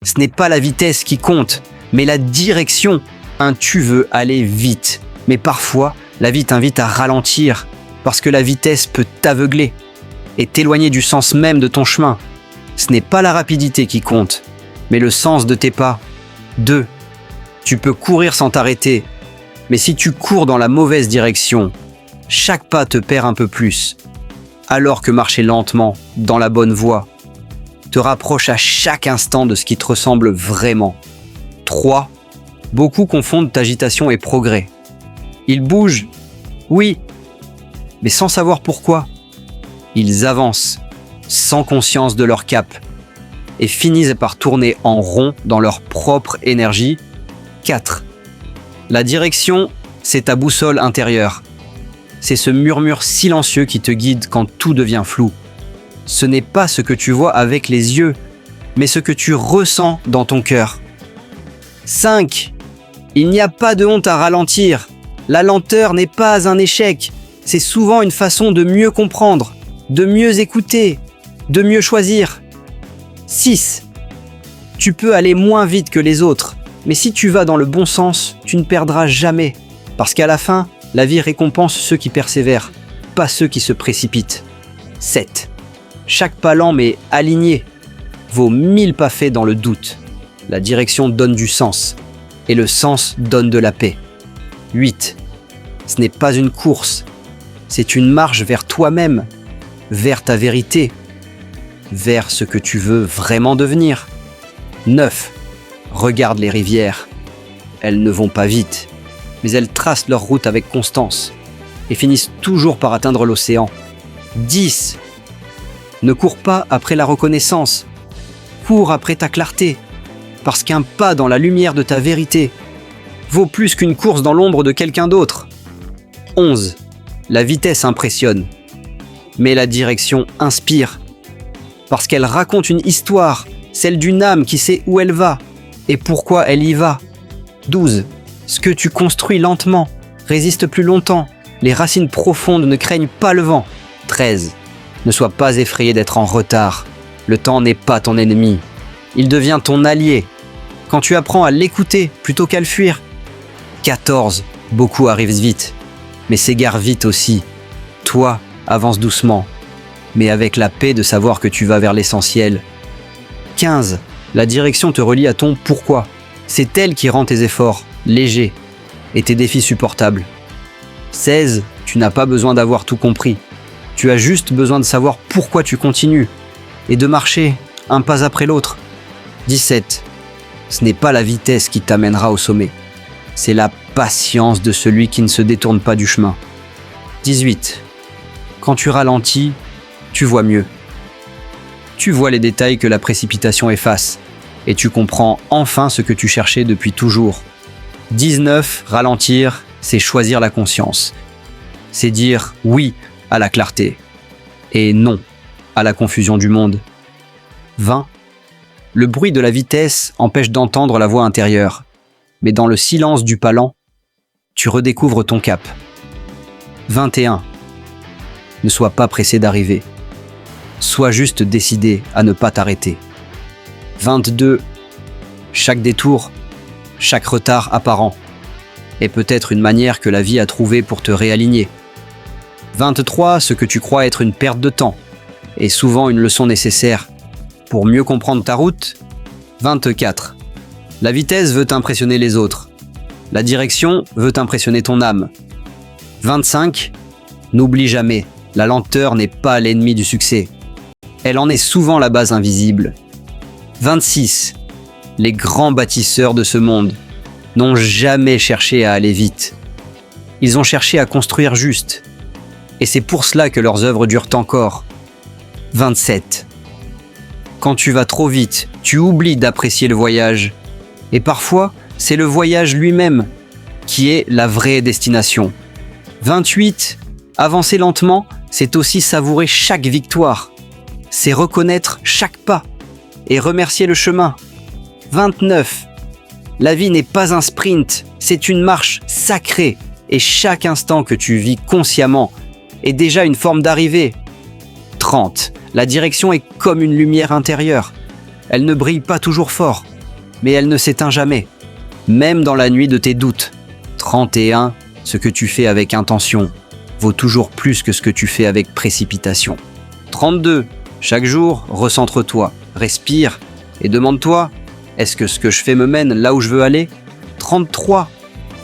Ce n'est pas la vitesse qui compte, mais la direction. Tu veux aller vite. Mais parfois, la vie t'invite à ralentir, parce que la vitesse peut t'aveugler et t'éloigner du sens même de ton chemin. Ce n'est pas la rapidité qui compte, mais le sens de tes pas. 2. Tu peux courir sans t'arrêter, mais si tu cours dans la mauvaise direction, chaque pas te perd un peu plus, alors que marcher lentement, dans la bonne voie, te rapproche à chaque instant de ce qui te ressemble vraiment. 3. Beaucoup confondent agitation et progrès. Ils bougent, oui, mais sans savoir pourquoi. Ils avancent, sans conscience de leur cap, et finissent par tourner en rond dans leur propre énergie. 4. La direction, c'est ta boussole intérieure. C'est ce murmure silencieux qui te guide quand tout devient flou. Ce n'est pas ce que tu vois avec les yeux, mais ce que tu ressens dans ton cœur. 5. Il n'y a pas de honte à ralentir. La lenteur n'est pas un échec. C'est souvent une façon de mieux comprendre, de mieux écouter, de mieux choisir. 6. Tu peux aller moins vite que les autres, mais si tu vas dans le bon sens, tu ne perdras jamais. Parce qu'à la fin, la vie récompense ceux qui persévèrent, pas ceux qui se précipitent. 7. Chaque pas lent mais aligné vaut 1000 pas faits dans le doute. La direction donne du sens, et le sens donne de la paix. 8. Ce n'est pas une course, c'est une marche vers toi-même, vers ta vérité, vers ce que tu veux vraiment devenir. 9. Regarde les rivières. Elles ne vont pas vite, mais elles tracent leur route avec constance et finissent toujours par atteindre l'océan. 10. Ne cours pas après la reconnaissance, cours après ta clarté, parce qu'un pas dans la lumière de ta vérité vaut plus qu'une course dans l'ombre de quelqu'un d'autre. 11. La vitesse impressionne, mais la direction inspire, parce qu'elle raconte une histoire, celle d'une âme qui sait où elle va et pourquoi elle y va. 12. Ce que tu construis lentement résiste plus longtemps. Les racines profondes ne craignent pas le vent. 13. Ne sois pas effrayé d'être en retard. Le temps n'est pas ton ennemi. Il devient ton allié quand tu apprends à l'écouter plutôt qu'à le fuir. 14. Beaucoup arrivent vite, mais s'égarent vite aussi. Toi, avance doucement, mais avec la paix de savoir que tu vas vers l'essentiel. 15. La direction te relie à ton pourquoi. C'est elle qui rend tes efforts légers et tes défis supportables. 16. Tu n'as pas besoin d'avoir tout compris. Tu as juste besoin de savoir pourquoi tu continues et de marcher un pas après l'autre. 17. Ce n'est pas la vitesse qui t'amènera au sommet. C'est la patience de celui qui ne se détourne pas du chemin. 18. Quand tu ralentis, tu vois mieux. Tu vois les détails que la précipitation efface et tu comprends enfin ce que tu cherchais depuis toujours. 19. Ralentir, c'est choisir la conscience. C'est dire oui à la clarté et non à la confusion du monde. 20. Le bruit de la vitesse empêche d'entendre la voix intérieure, mais dans le silence du pas lent, tu redécouvres ton cap. 21. Ne sois pas pressé d'arriver. Sois juste décidé à ne pas t'arrêter. 22. Chaque détour, chaque retard apparent est peut-être une manière que la vie a trouvée pour te réaligner. 23. Ce que tu crois être une perte de temps est souvent une leçon nécessaire pour mieux comprendre ta route. 24. La vitesse veut impressionner les autres. La direction veut impressionner ton âme. 25. N'oublie jamais, la lenteur n'est pas l'ennemi du succès. Elle en est souvent la base invisible. 26. Les grands bâtisseurs de ce monde n'ont jamais cherché à aller vite. Ils ont cherché à construire juste. Et c'est pour cela que leurs œuvres durent encore. 27. Quand tu vas trop vite, tu oublies d'apprécier le voyage. Et parfois, c'est le voyage lui-même qui est la vraie destination. 28. Avancer lentement, c'est aussi savourer chaque victoire. C'est reconnaître chaque pas et remercier le chemin. 29. La vie n'est pas un sprint, c'est une marche sacrée. Et chaque instant que tu vis consciemment est déjà une forme d'arrivée. 30. La direction est comme une lumière intérieure. Elle ne brille pas toujours fort, mais elle ne s'éteint jamais, même dans la nuit de tes doutes. 31, ce que tu fais avec intention vaut toujours plus que ce que tu fais avec précipitation. 32, chaque jour, recentre-toi, respire et demande-toi, est-ce que ce que je fais me mène là où je veux aller? 33,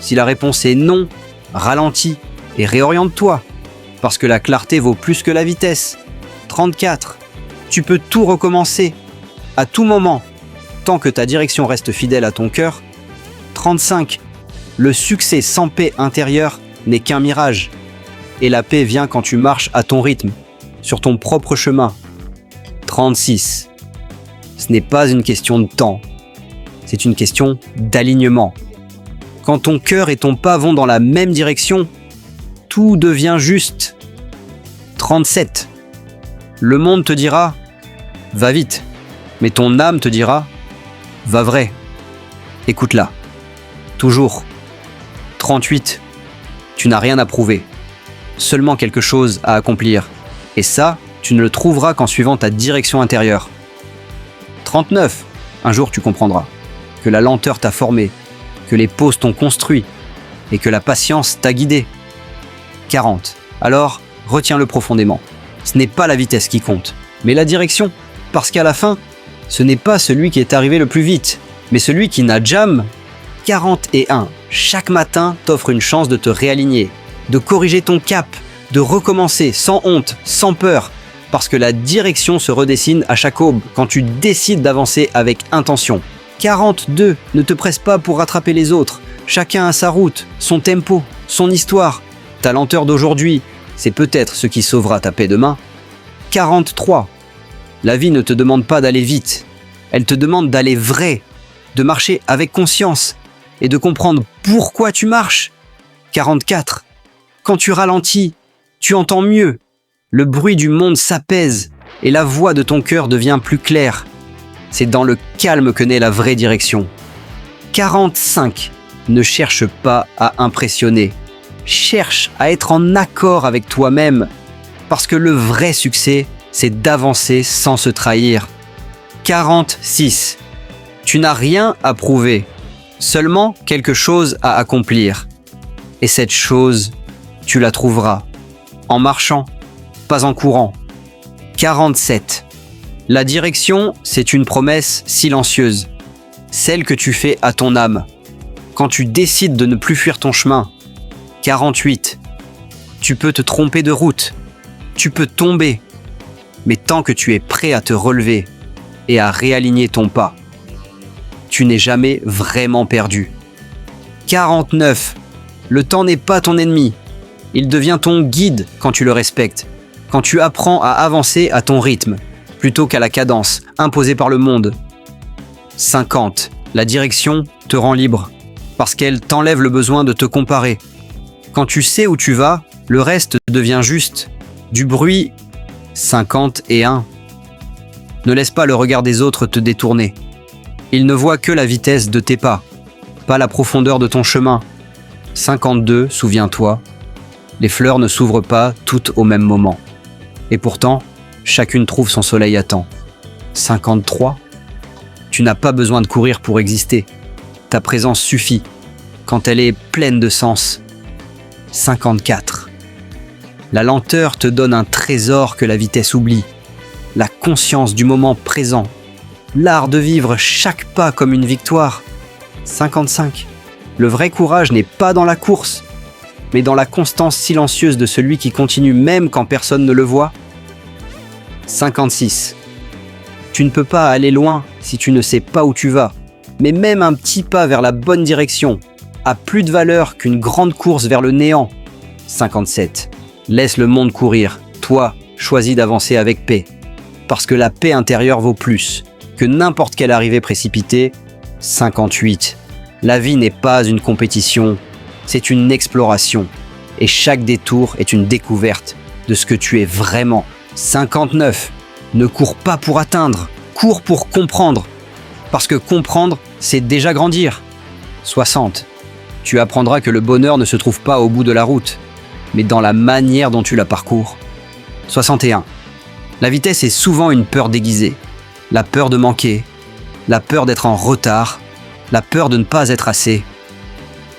si la réponse est non, ralentis et réoriente-toi, parce que la clarté vaut plus que la vitesse. 34, tu peux tout recommencer, à tout moment, tant que ta direction reste fidèle à ton cœur. 35, le succès sans paix intérieure n'est qu'un mirage, et la paix vient quand tu marches à ton rythme, sur ton propre chemin. 36, ce n'est pas une question de temps, c'est une question d'alignement. Quand ton cœur et ton pas vont dans la même direction, tout devient juste. 37, le monde te dira « va vite », mais ton âme te dira « va vrai ». Écoute-la. Toujours. 38, tu n'as rien à prouver, seulement quelque chose à accomplir. Et ça, tu ne le trouveras qu'en suivant ta direction intérieure. 39, un jour tu comprendras que la lenteur t'a formé, que les pauses t'ont construit et que la patience t'a guidé. 40, alors retiens-le profondément. Ce n'est pas la vitesse qui compte, mais la direction. Parce qu'à la fin, ce n'est pas celui qui est arrivé le plus vite, mais celui qui n'a jamais. 41, chaque matin t'offre une chance de te réaligner, de corriger ton cap, de recommencer sans honte, sans peur, parce que la direction se redessine à chaque aube quand tu décides d'avancer avec intention. 42, ne te presse pas pour rattraper les autres, chacun a sa route, son tempo, son histoire. Ta lenteur d'aujourd'hui, c'est peut-être ce qui sauvera ta paix demain. 43, la vie ne te demande pas d'aller vite, elle te demande d'aller vrai, de marcher avec conscience et de comprendre pourquoi tu marches. 44, quand tu ralentis, tu entends mieux, le bruit du monde s'apaise et la voix de ton cœur devient plus claire. C'est dans le calme que naît la vraie direction. 45, ne cherche pas à impressionner, cherche à être en accord avec toi-même, parce que le vrai succès, c'est d'avancer sans se trahir. 46, tu n'as rien à prouver, seulement quelque chose à accomplir. Et cette chose, tu la trouveras en marchant, pas en courant. 47, la direction, c'est une promesse silencieuse, celle que tu fais à ton âme, quand tu décides de ne plus fuir ton chemin. 48, tu peux te tromper de route, tu peux tomber, mais tant que tu es prêt à te relever et à réaligner ton pas, tu n'es jamais vraiment perdu. 49, le temps n'est pas ton ennemi, il devient ton guide quand tu le respectes, quand tu apprends à avancer à ton rythme, plutôt qu'à la cadence imposée par le monde. 50, la direction te rend libre, parce qu'elle t'enlève le besoin de te comparer. Quand tu sais où tu vas, le reste devient juste du bruit. 51, ne laisse pas le regard des autres te détourner. Ils ne voient que la vitesse de tes pas, pas la profondeur de ton chemin. 52, souviens-toi, les fleurs ne s'ouvrent pas toutes au même moment. Et pourtant, chacune trouve son soleil à temps. 53, tu n'as pas besoin de courir pour exister. Ta présence suffit, quand elle est pleine de sens. 54, la lenteur te donne un trésor que la vitesse oublie. La conscience du moment présent. L'art de vivre chaque pas comme une victoire. 55, le vrai courage n'est pas dans la course, mais dans la constance silencieuse de celui qui continue même quand personne ne le voit. 56, tu ne peux pas aller loin si tu ne sais pas où tu vas, mais même un petit pas vers la bonne direction a plus de valeur qu'une grande course vers le néant. 57, laisse le monde courir, toi, choisis d'avancer avec paix, parce que la paix intérieure vaut plus que n'importe quelle arrivée précipitée. 58, la vie n'est pas une compétition, c'est une exploration, et chaque détour est une découverte de ce que tu es vraiment. 59, ne cours pas pour atteindre, cours pour comprendre, parce que comprendre, c'est déjà grandir. 60, tu apprendras que le bonheur ne se trouve pas au bout de la route, mais dans la manière dont tu la parcours. 61, la vitesse est souvent une peur déguisée, la peur de manquer, la peur d'être en retard, la peur de ne pas être assez.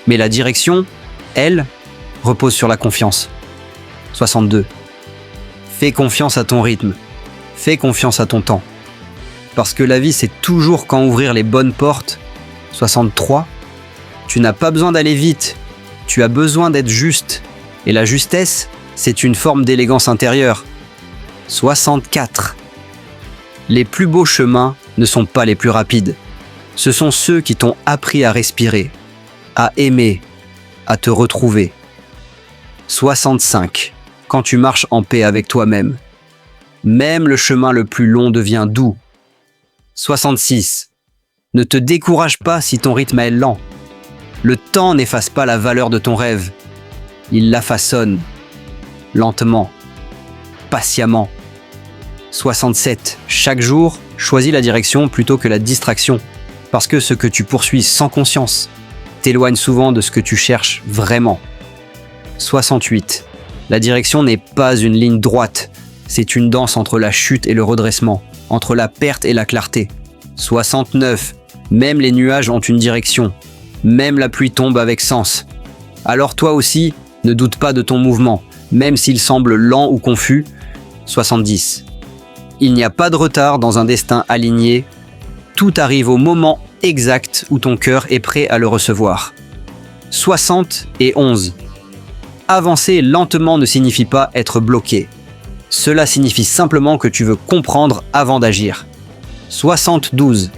Mais la direction, elle, repose sur la confiance. 62. Fais confiance à ton rythme. Fais confiance à ton temps. Parce que la vie, c'est toujours quand ouvrir les bonnes portes. 63. Tu n'as pas besoin d'aller vite. Tu as besoin d'être juste. Et la justesse, c'est une forme d'élégance intérieure. 64. Les plus beaux chemins ne sont pas les plus rapides. Ce sont ceux qui t'ont appris à respirer, à aimer, à te retrouver. 65. Quand tu marches en paix avec toi-même, même le chemin le plus long devient doux. 66. Ne te décourage pas si ton rythme est lent. Le temps n'efface pas la valeur de ton rêve. Il la façonne, lentement, patiemment. 67. Chaque jour, choisis la direction plutôt que la distraction, parce que ce que tu poursuis sans conscience t'éloigne souvent de ce que tu cherches vraiment. 68. La direction n'est pas une ligne droite, c'est une danse entre la chute et le redressement, entre la perte et la clarté. 69. Même les nuages ont une direction, même la pluie tombe avec sens. Alors toi aussi, ne doute pas de ton mouvement, même s'il semble lent ou confus. 70. Il n'y a pas de retard dans un destin aligné, tout arrive au moment exact où ton cœur est prêt à le recevoir. 71. Avancer lentement ne signifie pas être bloqué. Cela signifie simplement que tu veux comprendre avant d'agir. 72.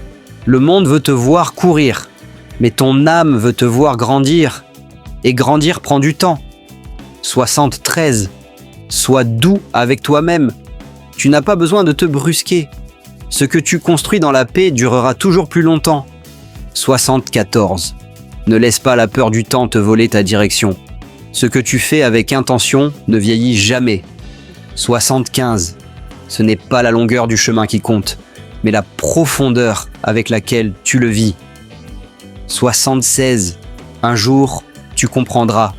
Le monde veut te voir courir, mais ton âme veut te voir grandir. Et grandir prend du temps. 73. Sois doux avec toi-même. Tu n'as pas besoin de te brusquer. Ce que tu construis dans la paix durera toujours plus longtemps. 74. Ne laisse pas la peur du temps te voler ta direction. Ce que tu fais avec intention ne vieillit jamais. 75. Ce n'est pas la longueur du chemin qui compte, mais la profondeur avec laquelle tu le vis. 76. Un jour, tu comprendras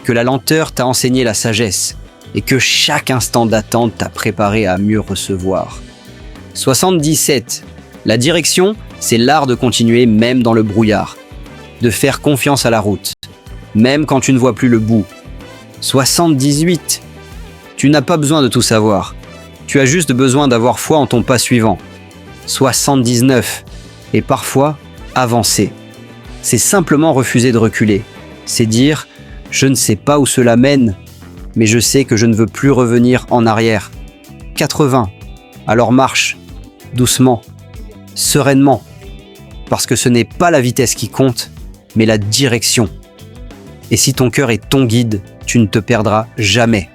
que la lenteur t'a enseigné la sagesse et que chaque instant d'attente t'a préparé à mieux recevoir. 77. La direction, c'est l'art de continuer même dans le brouillard, de faire confiance à la route, même quand tu ne vois plus le bout. 78. Tu n'as pas besoin de tout savoir, tu as juste besoin d'avoir foi en ton pas suivant. 79. Et parfois, avancer. C'est simplement refuser de reculer. C'est dire « Je ne sais pas où cela mène, mais je sais que je ne veux plus revenir en arrière. » 80. Alors marche, doucement, sereinement, parce que ce n'est pas la vitesse qui compte, mais la direction. Et si ton cœur est ton guide, tu ne te perdras jamais.